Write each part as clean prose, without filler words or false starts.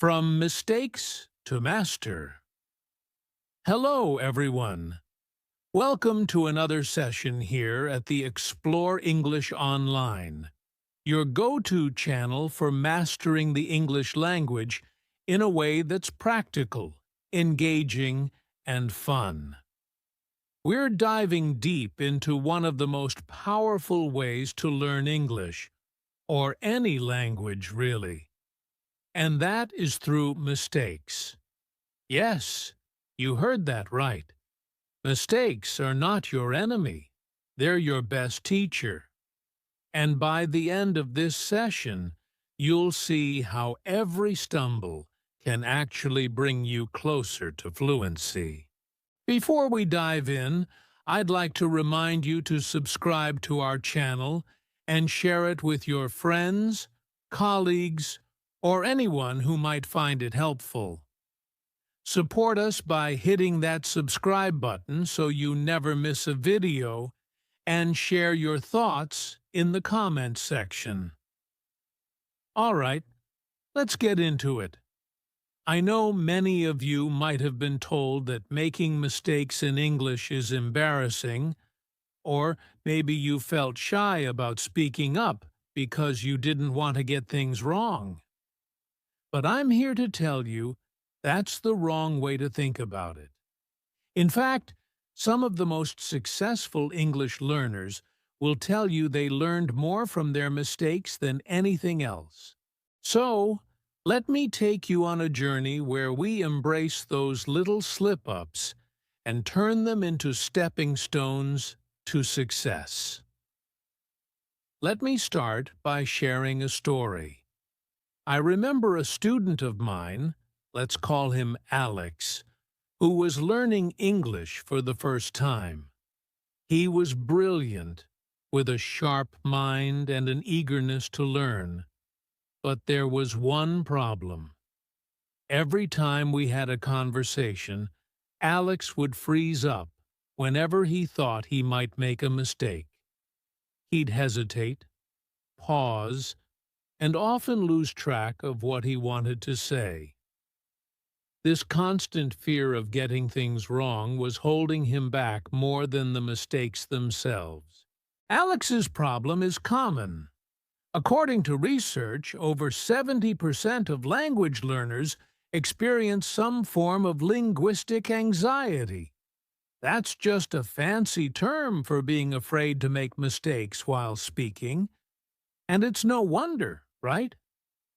From mistakes to master. Hello, everyone. Welcome to another session here at the Explore English Online, your go-to channel for mastering the English language in a way that's practical, engaging, and fun. We're diving deep into one of the most powerful ways to learn English, or any language, really. And that is through mistakes. Yes, you heard that right. Mistakes are not your enemy. They're your best teacher. And by the end of this session, you'll see how every stumble can actually bring you closer to fluency. Before we dive in, I'd like to remind you to subscribe to our channel and share it with your friends, colleagues, or anyone who might find it helpful. Support us by hitting that subscribe button so you never miss a video, and share your thoughts in the comments section. All right, let's get into it. I know many of you might have been told that making mistakes in English is embarrassing, or maybe you felt shy about speaking up because you didn't want to get things wrong. But I'm here to tell you that's the wrong way to think about it. In fact, some of the most successful English learners will tell you they learned more from their mistakes than anything else. So, let me take you on a journey where we embrace those little slip-ups and turn them into stepping stones to success. Let me start by sharing a story. I remember a student of mine, let's call him Alex, who was learning English for the first time. He was brilliant, with a sharp mind and an eagerness to learn. But there was one problem. Every time we had a conversation, Alex would freeze up whenever he thought he might make a mistake. He'd hesitate, pause, and often lose track of what he wanted to say. This constant fear of getting things wrong was holding him back more than the mistakes themselves. Alex's problem is common. According to research, over 70% of language learners experience some form of linguistic anxiety. That's just a fancy term for being afraid to make mistakes while speaking. And it's no wonder, right?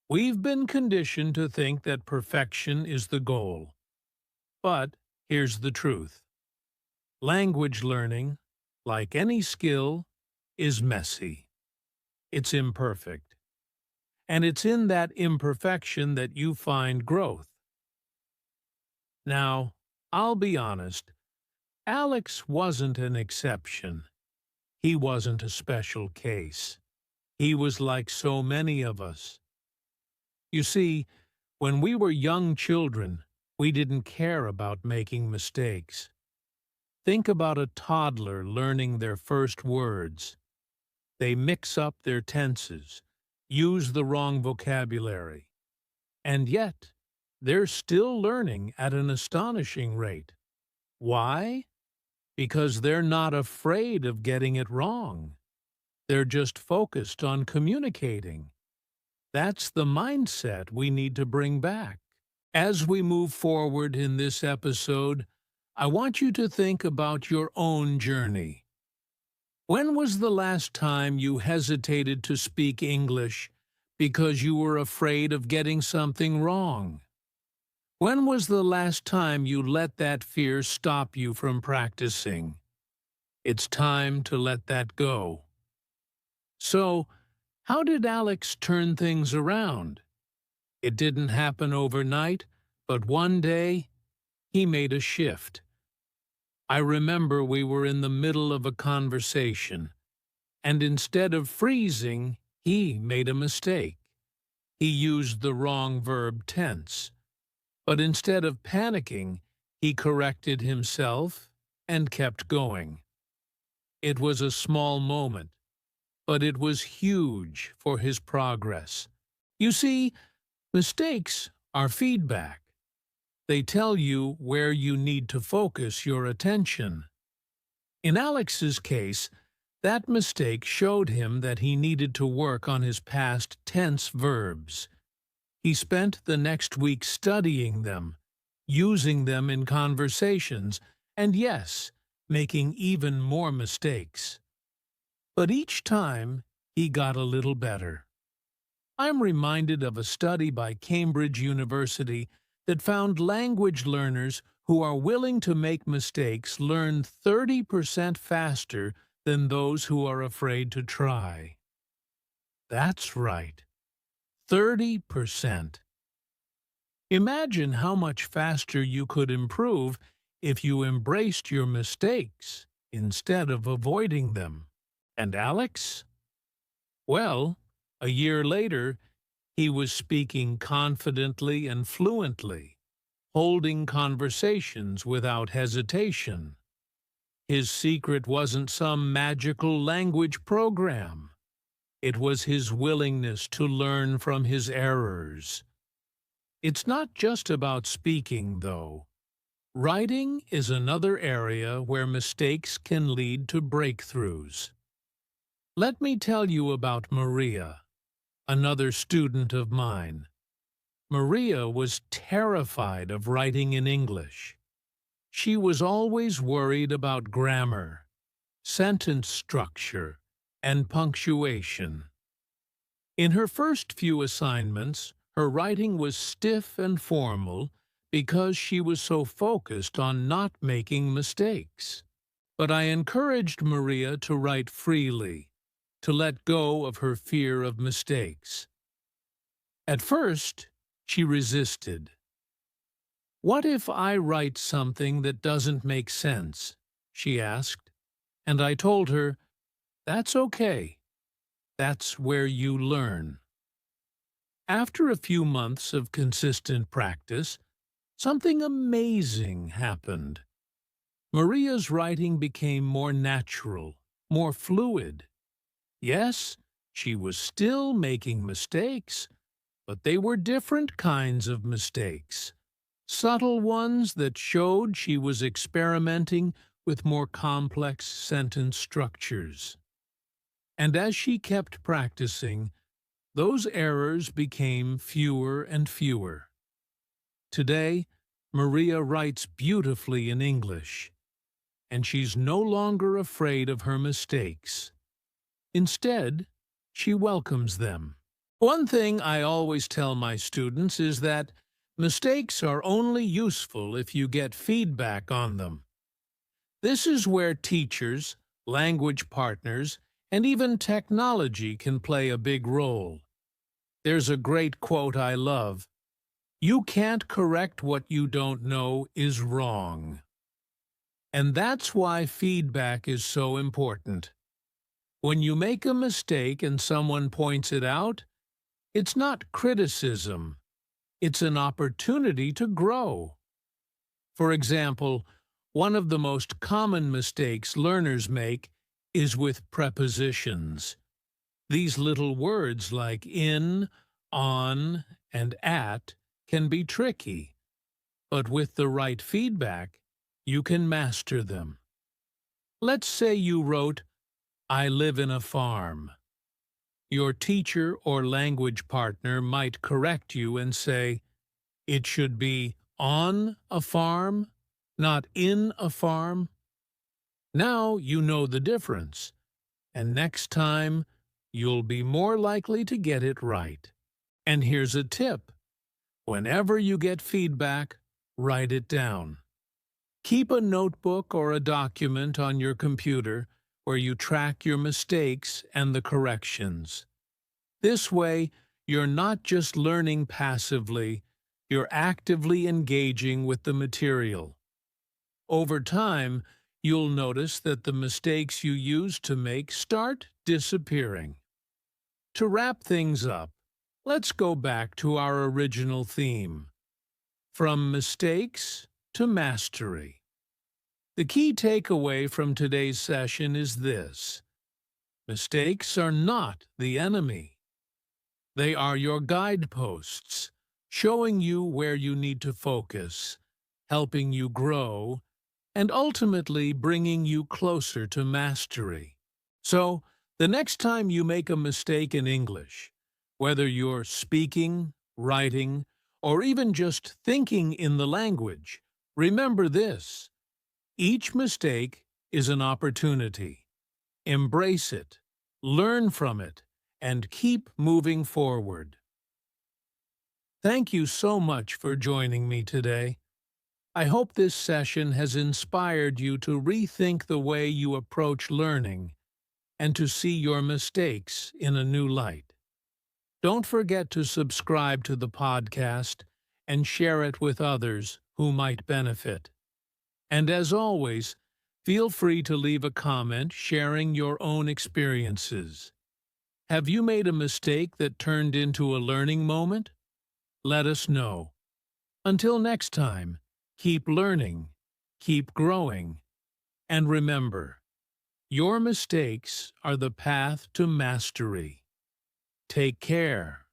We've been conditioned to think that perfection is the goal. But here's the truth. Language learning, like any skill, is messy. It's imperfect. And it's in that imperfection that you find growth. Now, I'll be honest, Alex wasn't an exception. He wasn't a special case. He was like so many of us. You see, when we were young children, we didn't care about making mistakes. Think about a toddler learning their first words. They mix up their tenses, use the wrong vocabulary, and yet they're still learning at an astonishing rate. Why? Because they're not afraid of getting it wrong. They're just focused on communicating. That's the mindset we need to bring back. As we move forward in this episode, I want you to think about your own journey. When was the last time you hesitated to speak English because you were afraid of getting something wrong? When was the last time you let that fear stop you from practicing? It's time to let that go. So, how did Alex turn things around? It didn't happen overnight, but one day, he made a shift. I remember we were in the middle of a conversation, and instead of freezing, he made a mistake. He used the wrong verb tense. But instead of panicking, he corrected himself and kept going. It was a small moment, but it was huge for his progress. You see, mistakes are feedback. They tell you where you need to focus your attention. In Alex's case, that mistake showed him that he needed to work on his past tense verbs. He spent the next week studying them, using them in conversations, and yes, making even more mistakes. But each time, he got a little better. I'm reminded of a study by Cambridge University that found language learners who are willing to make mistakes learn 30% faster than those who are afraid to try. That's right, 30%. Imagine how much faster you could improve if you embraced your mistakes instead of avoiding them. And Alex? Well, a year later, he was speaking confidently and fluently, holding conversations without hesitation. His secret wasn't some magical language program. It was his willingness to learn from his errors. It's not just about speaking, though. Writing is another area where mistakes can lead to breakthroughs. Let me tell you about Maria, another student of mine. Maria was terrified of writing in English. She was always worried about grammar, sentence structure, and punctuation. In her first few assignments, her writing was stiff and formal because she was so focused on not making mistakes. But I encouraged Maria to write freely, to let go of her fear of mistakes. At first, she resisted. "What if I write something that doesn't make sense?" she asked. And I told her, "That's okay. That's where you learn." After a few months of consistent practice, something amazing happened. Maria's writing became more natural, more fluid. Yes, she was still making mistakes, but they were different kinds of mistakes. Subtle ones that showed she was experimenting with more complex sentence structures. And as she kept practicing, those errors became fewer and fewer. Today, Maria writes beautifully in English, and she's no longer afraid of her mistakes. Instead, she welcomes them. One thing I always tell my students is that mistakes are only useful if you get feedback on them. This is where teachers, language partners, and even technology can play a big role. There's a great quote I love: "You can't correct what you don't know is wrong." And that's why feedback is so important. When you make a mistake and someone points it out, it's not criticism. It's an opportunity to grow. For example, one of the most common mistakes learners make is with prepositions. These little words like in, on, and at can be tricky, but with the right feedback, you can master them. Let's say you wrote, "I live in a farm." Your teacher or language partner might correct you and say, "It should be on a farm, not in a farm." Now you know the difference, and next time you'll be more likely to get it right. And here's a tip: whenever you get feedback, write it down. Keep a notebook or a document on your computer where you track your mistakes and the corrections. This way, you're not just learning passively, you're actively engaging with the material. Over time, you'll notice that the mistakes you used to make start disappearing. To wrap things up, let's go back to our original theme: from mistakes to mastery. The key takeaway from today's session is this: mistakes are not the enemy. They are your guideposts, showing you where you need to focus, helping you grow, and ultimately bringing you closer to mastery. So, the next time you make a mistake in English, whether you're speaking, writing, or even just thinking in the language, remember this: each mistake is an opportunity. Embrace it, learn from it, and keep moving forward. Thank you so much for joining me today. I hope this session has inspired you to rethink the way you approach learning and to see your mistakes in a new light. Don't forget to subscribe to the podcast and share it with others who might benefit. And as always, feel free to leave a comment sharing your own experiences. Have you made a mistake that turned into a learning moment? Let us know. Until next time, keep learning, keep growing, and remember, your mistakes are the path to mastery. Take care.